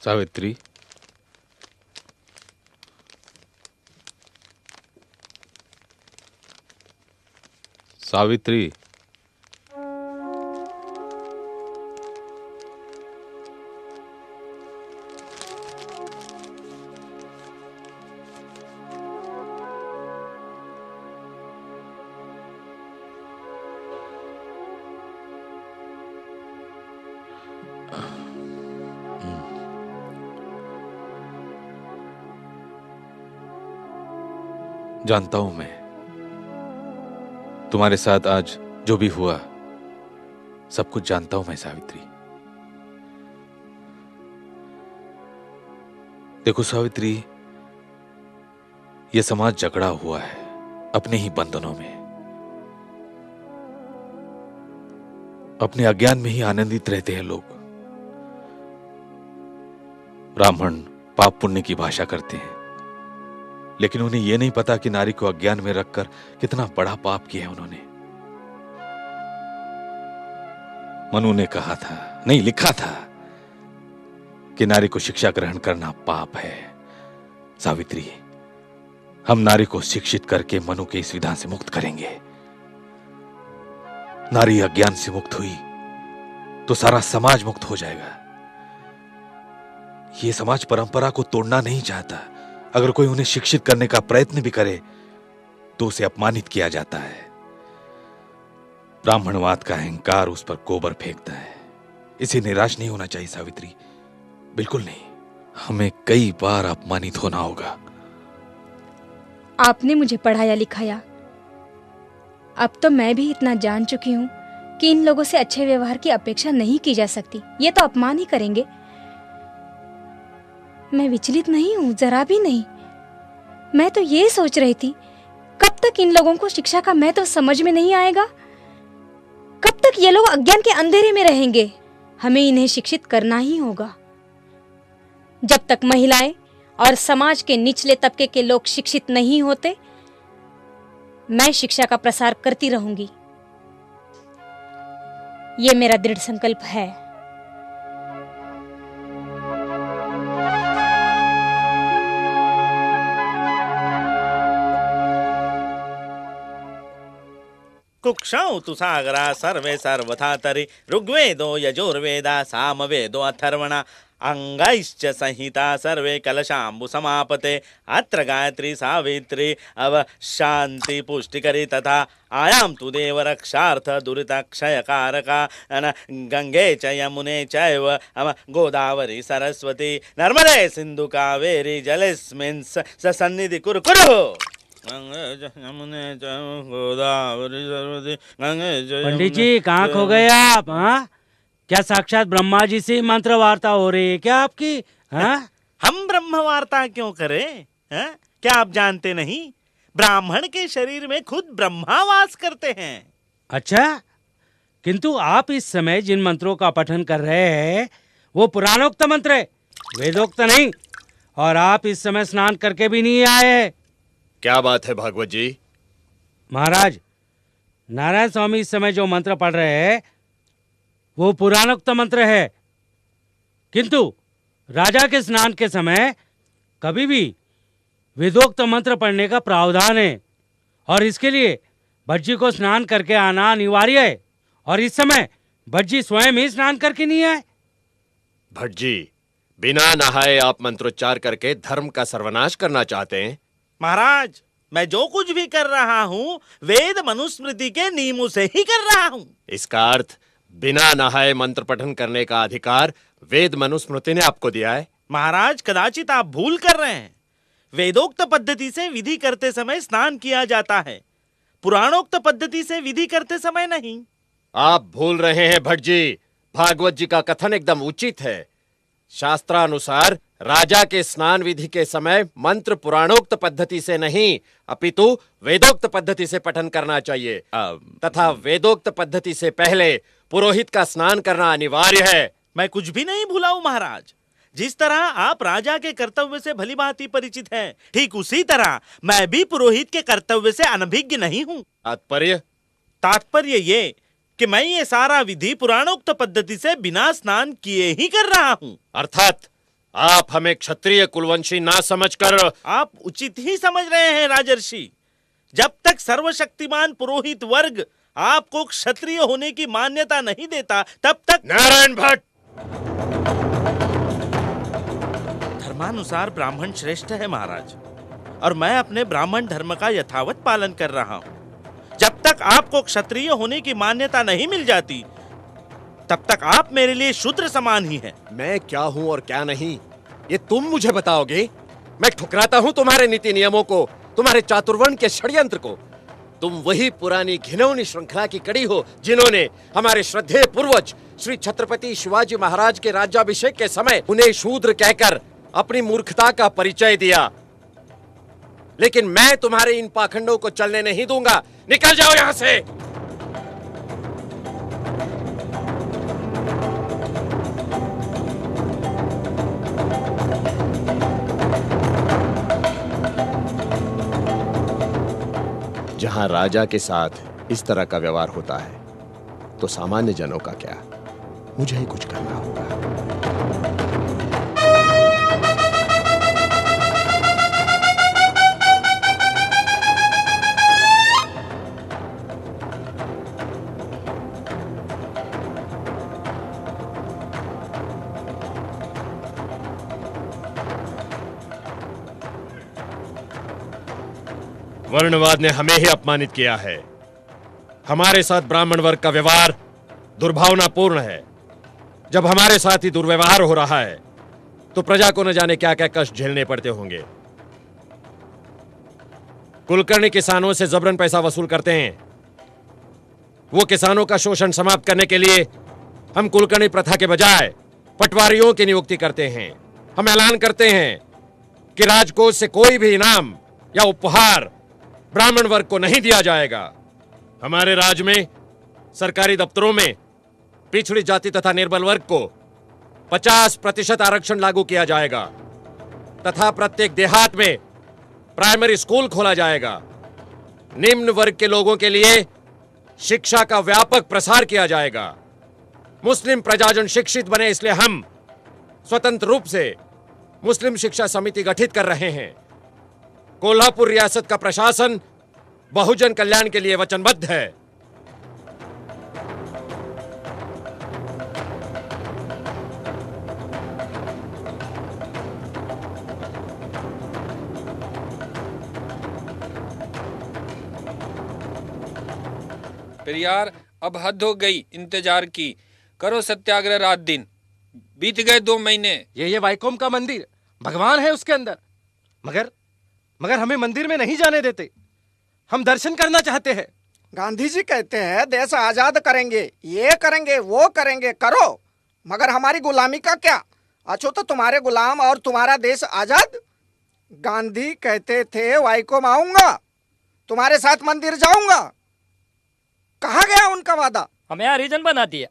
सावित्री, सावित्री, जानता हूं मैं, तुम्हारे साथ आज जो भी हुआ सब कुछ जानता हूं मैं सावित्री। देखो सावित्री, यह समाज जकड़ा हुआ है अपने ही बंधनों में, अपने अज्ञान में ही आनंदित रहते हैं लोग। ब्राह्मण पाप पुण्य की भाषा करते हैं, लेकिन उन्हें यह नहीं पता कि नारी को अज्ञान में रखकर कितना बड़ा पाप किया है उन्होंने। मनु ने कहा था, नहीं लिखा था, कि नारी को शिक्षा ग्रहण करना पाप है। सावित्री, हम नारी को शिक्षित करके मनु के इस विधान से मुक्त करेंगे। नारी अज्ञान से मुक्त हुई तो सारा समाज मुक्त हो जाएगा। यह समाज परंपरा को तोड़ना नहीं चाहता। अगर कोई उन्हें शिक्षित करने का प्रयत्न भी करे तो उसे अपमानित किया जाता है। ब्राह्मणवाद का अहंकार उस पर गोबर फेंकता है। इसे निराश नहीं होना चाहिए सावित्री, बिल्कुल नहीं। हमें कई बार अपमानित होना होगा। आपने मुझे पढ़ाया लिखाया, अब तो मैं भी इतना जान चुकी हूँ कि इन लोगों से अच्छे व्यवहार की अपेक्षा नहीं की जा सकती। ये तो अपमान ही करेंगे। मैं विचलित नहीं हूँ, जरा भी नहीं। मैं तो ये सोच रही थी, कब तक इन लोगों को शिक्षा का महत्व समझ में नहीं आएगा? कब तक ये लोग अज्ञान के अंधेरे में रहेंगे? हमें इन्हें शिक्षित करना ही होगा। जब तक महिलाएं और समाज के निचले तबके के लोग शिक्षित नहीं होते, मैं शिक्षा का प्रसार करती रहूंगी। ये मेरा दृढ़ संकल्प है। कुक्षौ तु सागरा सर्वे सर्वथा तरि ऋग्वेदो यजुर्वेदा सामवेदो अथर्वणा अंगैश्च संहिता सर्वे कलशाम्बु समापते अत्र गायत्री सावित्री अव शांति पुष्टिकरी तथा आयाम तु देव रक्षार्थ दुरिताक्षयकारका गंगे च यमुने चैव गोदावरी सरस्वती नर्मदे सिंधु कावेरी जलेस्मिन् सन्निधि कुरु कुरु। पंडित जी कहाँ खो गए आप? हाँ, क्या साक्षात ब्रह्मा जी से मंत्र वार्ता हो रही है क्या आपकी? हाँ, हम ब्रह्म वार्ता क्यों करें? हाँ? क्या आप जानते नहीं, ब्राह्मण के शरीर में खुद ब्रह्मा वास करते हैं। अच्छा, किंतु आप इस समय जिन मंत्रों का पठन कर रहे हैं वो पुराणोक्त मंत्र है, वेदोक्त नहीं। और आप इस समय स्नान करके भी नहीं आए। क्या बात है भागवत जी? महाराज, नारायण स्वामी इस समय जो मंत्र पढ़ रहे हैं वो पुराणोक्त मंत्र है, किंतु राजा के स्नान के समय कभी भी वेदोक्त मंत्र पढ़ने का प्रावधान है और इसके लिए भटजी को स्नान करके आना अनिवार्य है। और इस समय भटजी स्वयं ही स्नान करके नहीं आए। भटजी, बिना नहाए आप मंत्रोच्चार करके धर्म का सर्वनाश करना चाहते हैं? महाराज, मैं जो कुछ भी कर रहा हूँ वेद मनुस्मृति के नियमों से ही कर रहा हूँ। इसका अर्थ बिना नहाए मंत्र पठन करने का अधिकार वेद मनुस्मृति ने आपको दिया है। महाराज, कदाचित आप भूल कर रहे हैं। वेदोक्त पद्धति से विधि करते समय स्नान किया जाता है, पुराणोक्त पद्धति से विधि करते समय नहीं। आप भूल रहे हैं भटजी, भागवत जी का कथन एकदम उचित है। शास्त्रानुसार राजा के स्नान विधि के समय मंत्र पुराणोक्त पद्धति से नहीं अपितु वेदोक्त पद्धति से पठन करना चाहिए तथा वेदोक्त पद्धति से पहले पुरोहित का स्नान करना अनिवार्य है। मैं कुछ भी नहीं भूला हूं महाराज। जिस तरह आप राजा के कर्तव्य से भलीभांति परिचित हैं, ठीक उसी तरह मैं भी पुरोहित के कर्तव्य से अनभिज्ञ नहीं हूँ। तात्पर्य ये कि मैं ये सारा विधि पुराणोक्त पद्धति से बिना स्नान किए ही कर रहा हूँ। अर्थात आप हमें क्षत्रिय कुलवंशी ना समझकर आप उचित ही समझ रहे हैं राजर्षि। जब तक सर्वशक्तिमान पुरोहित वर्ग आपको क्षत्रिय होने की मान्यता नहीं देता, तब तक। नारायण भट्ट, धर्मानुसार ब्राह्मण श्रेष्ठ है महाराज, और मैं अपने ब्राह्मण धर्म का यथावत पालन कर रहा हूं। जब तक आपको क्षत्रिय होने की मान्यता नहीं मिल जाती, तब तक आप मेरे लिए शूद्र समान ही हैं। मैं क्या हूं और क्या नहीं, ये तुम मुझे बताओगे? मैं ठुकराता हूं तुम्हारे नीति नियमों को, तुम्हारे चातुर्वर्ण के षड्यंत्र को। तुम वही पुरानी घिनौनी श्रृंखला की कड़ी हो जिन्होंने हमारे श्रद्धेय पूर्वज श्री छत्रपति शिवाजी महाराज के राज्याभिषेक के समय उन्हें शूद्र कहकर अपनी मूर्खता का परिचय दिया। लेकिन मैं तुम्हारे इन पाखंडों को चलने नहीं दूंगा। निकल जाओ यहां से। जहां राजा के साथ इस तरह का व्यवहार होता है तो सामान्य जनों का क्या? मुझे ही कुछ करना होगा। वर्णवाद ने हमें ही अपमानित किया है। हमारे साथ ब्राह्मण वर्ग का व्यवहार दुर्भावनापूर्ण है। जब हमारे साथ ही दुर्व्यवहार हो रहा है तो प्रजा को न जाने क्या क्या कष्ट झेलने पड़ते होंगे। कुलकर्णी किसानों से जबरन पैसा वसूल करते हैं। वो किसानों का शोषण समाप्त करने के लिए हम कुलकर्णी प्रथा के बजाय पटवारियों की नियुक्ति करते हैं। हम ऐलान करते हैं कि राजकोष से कोई भी इनाम या उपहार ब्राह्मण वर्ग को नहीं दिया जाएगा। हमारे राज्य में सरकारी दफ्तरों में पिछड़ी जाति तथा निर्बल वर्ग को 50% आरक्षण लागू किया जाएगा तथा प्रत्येक देहात में प्राइमरी स्कूल खोला जाएगा। निम्न वर्ग के लोगों के लिए शिक्षा का व्यापक प्रसार किया जाएगा। मुस्लिम प्रजाजन शिक्षित बने, इसलिए हम स्वतंत्र रूप से मुस्लिम शिक्षा समिति गठित कर रहे हैं। कोल्हापुर रियासत का प्रशासन बहुजन कल्याण के लिए वचनबद्ध है। पेरियार, अब हद हो गई इंतजार की। करो सत्याग्रह रात दिन। बीत गए 2 महीने। ये वाइकोम का मंदिर, भगवान है उसके अंदर, मगर हमें मंदिर में नहीं जाने देते। हम दर्शन करना चाहते हैं। गांधी जी कहते हैं देश आजाद करेंगे, ये करेंगे, वो करेंगे, करो, मगर हमारी गुलामी का क्या? अच्छो तो तुम्हारे गुलाम और तुम्हारा देश आजाद। गांधी कहते थे वाइकोम आऊंगा, तुम्हारे साथ मंदिर जाऊंगा। कहाँ गया उनका वादा? हमें हरिजन बना दिया।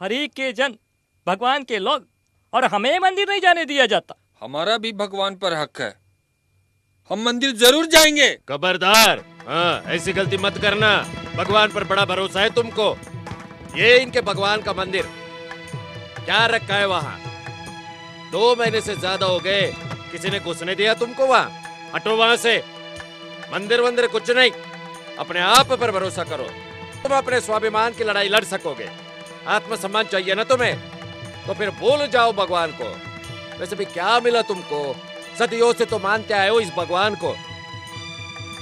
हरि के जन, भगवान के लोग, और हमें मंदिर नहीं जाने दिया जाता। हमारा भी भगवान पर हक है, हम मंदिर जरूर जाएंगे। खबरदार, ऐसी गलती मत करना। भगवान पर बड़ा भरोसा है तुमको। ये इनके भगवान का मंदिर क्या रखा है वहाँ? 2 महीने से ज्यादा हो गए, किसी ने घुसने दिया तुमको वहाँ? हटो वहाँ से। मंदिर वंदिर कुछ नहीं, अपने आप पर भरोसा करो। तुम अपने स्वाभिमान की लड़ाई लड़ सकोगे। आत्मसम्मान चाहिए ना तुम्हें, तो फिर भूल जाओ भगवान को। वैसे भी क्या मिला तुमको? सदियों से तो मानते आए हो इस भगवान को।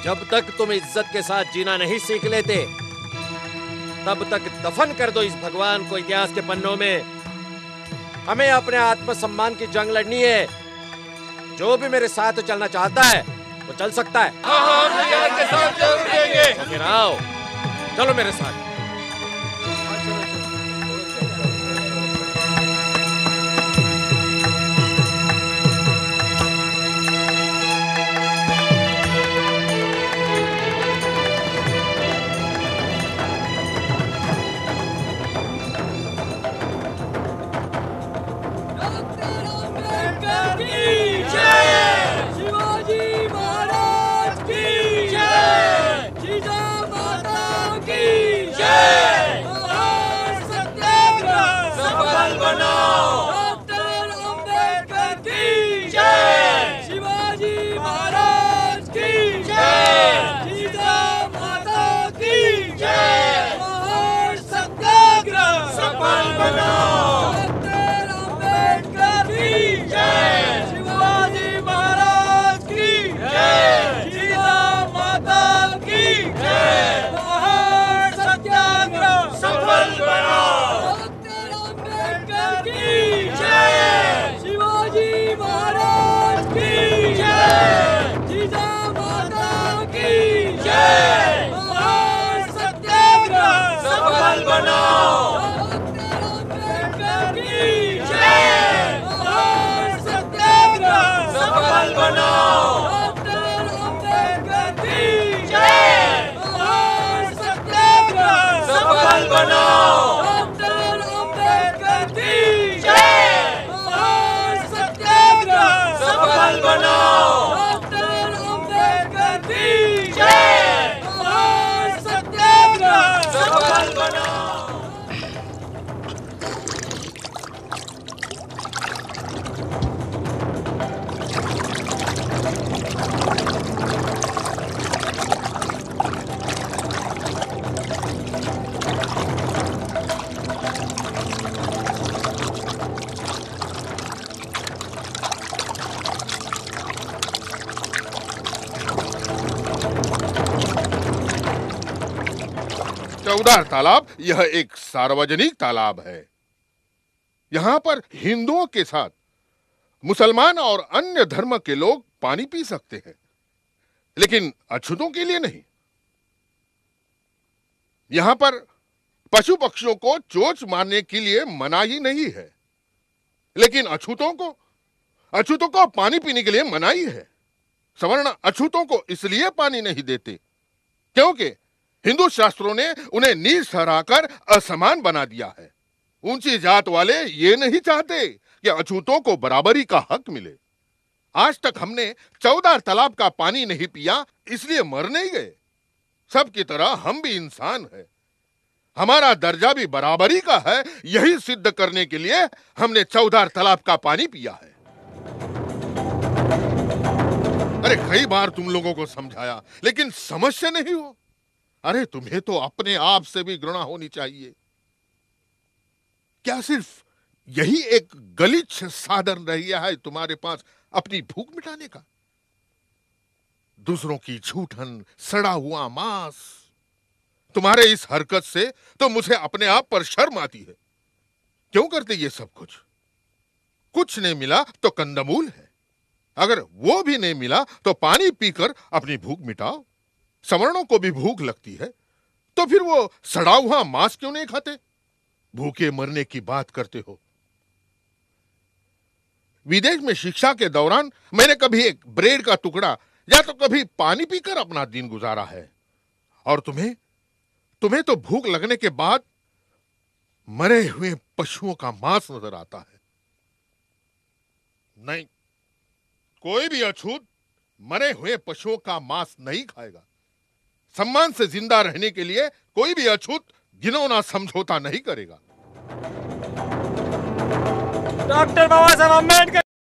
जब तक तुम इज्जत के साथ जीना नहीं सीख लेते, तब तक दफन कर दो इस भगवान को इतिहास के पन्नों में। हमें अपने आत्मसम्मान की जंग लड़नी है। जो भी मेरे साथ चलना चाहता है वो चल सकता है। तो फिर आओ, चलो मेरे साथ। शिवाजी महाराज की जय, चौदार तालाब यह एक सार्वजनिक तालाब है। यहाँ पर हिंदुओं के साथ मुसलमान और अन्य धर्म के लोग पानी पी सकते हैं, लेकिन अछूतों के लिए नहीं। यहाँ पर पशु पक्षियों को चोंच मारने के लिए मनाही नहीं है, लेकिन अछूतों को पानी पीने के लिए मनाही है। सवर्ण अछूतों को इसलिए पानी नहीं देते क्योंकि हिंदू शास्त्रों ने उन्हें नीच ठहराकर असमान बना दिया है। ऊंची जात वाले ये नहीं चाहते कि अछूतों को बराबरी का हक मिले। आज तक हमने चौदार तालाब का पानी नहीं पिया, इसलिए मर नहीं गए। सबकी तरह हम भी इंसान हैं। हमारा दर्जा भी बराबरी का है। यही सिद्ध करने के लिए हमने चौदार तालाब का पानी पिया है। अरे कई बार तुम लोगों को समझाया, लेकिन समझते नहीं हो। अरे तुम्हें तो अपने आप से भी घृणा होनी चाहिए। क्या सिर्फ यही एक गलीच साधन रह गया है तुम्हारे पास अपनी भूख मिटाने का? दूसरों की झूठन, सड़ा हुआ मांस। तुम्हारे इस हरकत से तो मुझे अपने आप पर शर्म आती है। क्यों करते ये सब कुछ? कुछ नहीं मिला तो कंदमूल है, अगर वो भी नहीं मिला तो पानी पीकर अपनी भूख मिटाओ। सवर्णों को भी भूख लगती है, तो फिर वो सड़ा हुआ मांस क्यों नहीं खाते? भूखे मरने की बात करते हो। विदेश में शिक्षा के दौरान मैंने कभी एक ब्रेड का टुकड़ा या तो कभी पानी पीकर अपना दिन गुजारा है, और तुम्हें तो भूख लगने के बाद मरे हुए पशुओं का मांस नजर आता है। नहीं, कोई भी अछूत मरे हुए पशुओं का मांस नहीं खाएगा। सम्मान से जिंदा रहने के लिए कोई भी अछूत घिनौना समझौता नहीं करेगा। डॉक्टर बाबा साहब अम्बेडकर